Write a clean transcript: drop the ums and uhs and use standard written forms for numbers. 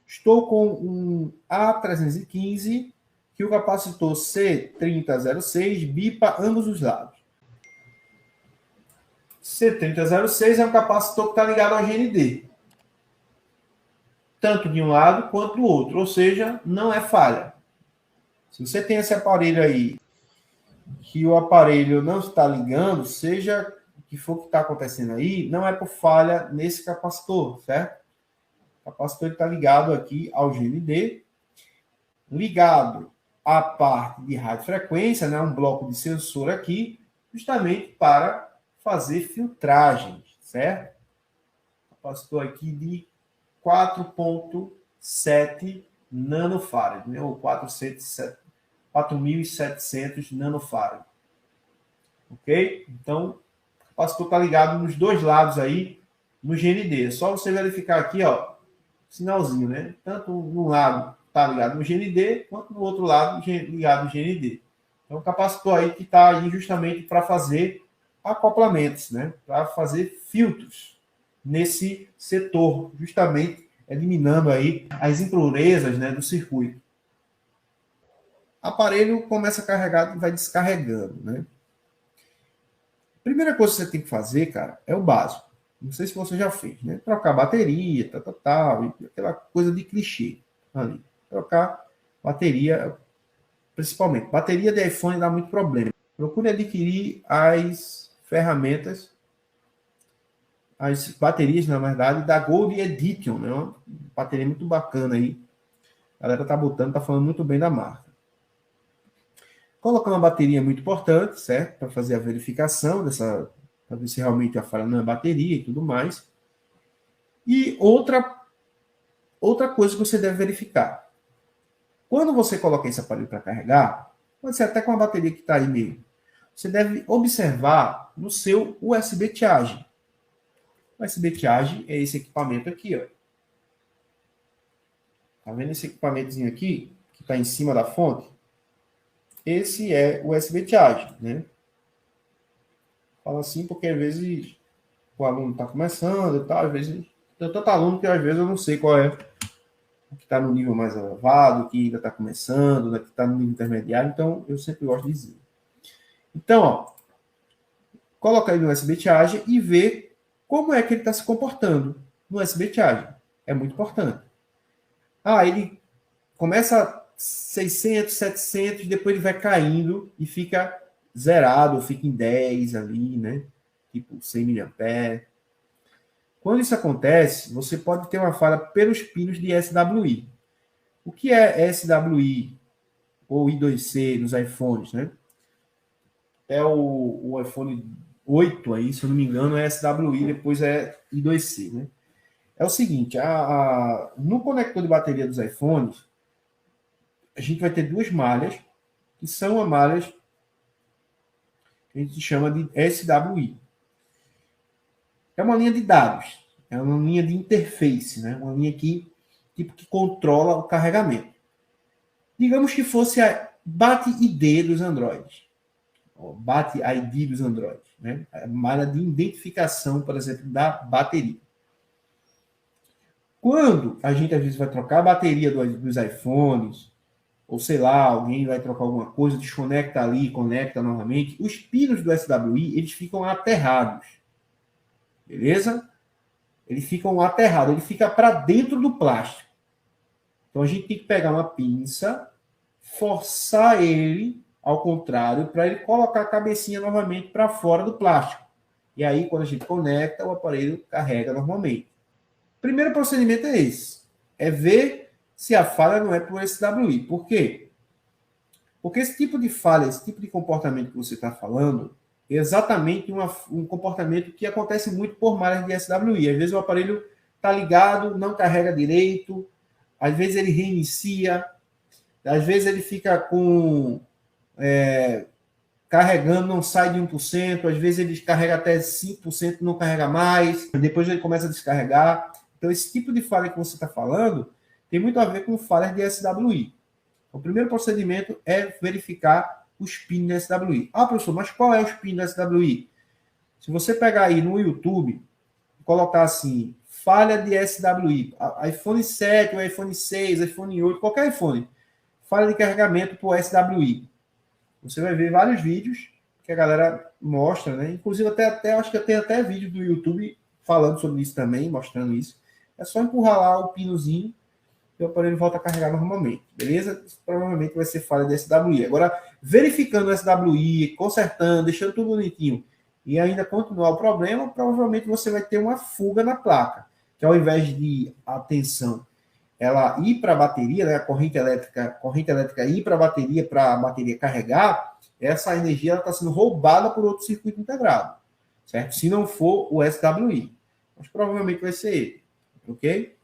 Estou com um A315 que o capacitor C3006 bipa ambos os lados. C3006 é um capacitor que está ligado ao GND. Tanto de um lado quanto do outro. Ou seja, não é falha. Se você tem esse aparelho aí, que o aparelho não está ligando, seja o que for que está acontecendo aí, não é por falha nesse capacitor, certo? O capacitor está ligado aqui ao GND, ligado à parte de radiofrequência, né, um bloco de sensor aqui, justamente para fazer filtragens, certo? Capacitor aqui de 4.7 nanofarad, né, ou 4.700 nanofarad. Ok? Então, o capacitor está ligado nos dois lados aí no GND. É só você verificar aqui, ó, sinalzinho, né? Tanto no lado está ligado no GND, quanto no outro lado ligado no GND. Então, o capacitor aí que está aí justamente para fazer acoplamentos, né? Para fazer filtros nesse setor, justamente eliminando aí as impurezas, né, do circuito. O aparelho começa a carregar e vai descarregando, né? Primeira coisa que você tem que fazer, cara, é o básico. Não sei se você já fez, né? Trocar bateria, tal, aquela coisa de clichê ali. Trocar bateria, principalmente. Bateria de iPhone dá muito problema. Procure adquirir as ferramentas, as baterias, na verdade, da Gold Edition, né? Uma bateria muito bacana aí. A galera tá botando, tá falando muito bem da marca. Colocar uma bateria é muito importante, certo? Para fazer a verificação dessa, para ver se realmente a falha não é bateria e tudo mais. E outra coisa que você deve verificar. Quando você coloca esse aparelho para carregar, pode ser até com a bateria que está aí mesmo, você deve observar no seu USB Charge. O USB Charge é esse equipamento aqui, ó. Tá vendo esse equipamentozinho aqui, que está em cima da fonte? Esse é o USB Charge, né? Falo assim porque às vezes o aluno está começando e tal, às vezes tem tanto aluno que às vezes eu não sei qual é o que está no nível mais elevado, o que ainda está começando, o que está no nível intermediário, então eu sempre gosto de dizer. Então, ó, coloca aí no USB Charge e vê como é que ele está se comportando no USB Charge. É muito importante. Ele começa 600, 700, depois ele vai caindo e fica zerado, fica em 10 ali, né? Tipo 100 mAh. Quando isso acontece, você pode ter uma falha pelos pinos de SWI. O que é SWI ou I2C nos iPhones, né? É o iPhone 8 aí, se eu não me engano, é SWI, depois é I2C, né? É o seguinte, no conector de bateria dos iPhones, a gente vai ter duas malhas, que são as malhas que a gente chama de SWI. É uma linha de dados, é uma linha de interface, né? Uma linha que controla o carregamento. Digamos que fosse a BAT-ID dos Androids. BAT-ID dos Androids, né? A malha de identificação, por exemplo, da bateria. Quando a gente às vezes vai trocar a bateria dos iPhones, ou sei lá, alguém vai trocar alguma coisa, desconecta ali, conecta novamente, os pinos do SWI, eles ficam aterrados. Beleza? Eles ficam aterrados, ele fica para dentro do plástico. Então a gente tem que pegar uma pinça, forçar ele ao contrário, para ele colocar a cabecinha novamente para fora do plástico. E aí, quando a gente conecta, o aparelho carrega normalmente. O primeiro procedimento é esse. É ver se a falha não é por SWI. Por quê? Porque esse tipo de falha, esse tipo de comportamento que você está falando, é exatamente um comportamento que acontece muito por malhas de SWI. Às vezes o aparelho está ligado, não carrega direito, às vezes ele reinicia, às vezes ele fica carregando, não sai de 1%, às vezes ele descarrega até 5%, não carrega mais, depois ele começa a descarregar. Então, esse tipo de falha que você está falando tem muito a ver com falhas de SWI. O primeiro procedimento é verificar os pins de SWI. Professor, mas qual é os pins de SWI? Se você pegar aí no YouTube, colocar assim, falha de SWI, iPhone 7, o iPhone 6, iPhone 8, qualquer iPhone, falha de carregamento por SWI. Você vai ver vários vídeos que a galera mostra, né? Inclusive até acho que tem até vídeo do YouTube falando sobre isso também, mostrando isso. É só empurrar lá o pinozinho e o aparelho volta a carregar normalmente, beleza? Isso provavelmente vai ser falha de SWI. Agora, verificando o SWI, consertando, deixando tudo bonitinho e ainda continuar o problema, provavelmente você vai ter uma fuga na placa, que ao invés de a tensão ela ir para a bateria, né, a corrente elétrica ir para a bateria carregar, essa energia está sendo roubada por outro circuito integrado, certo? Se não for o SWI, mas provavelmente vai ser ele, ok?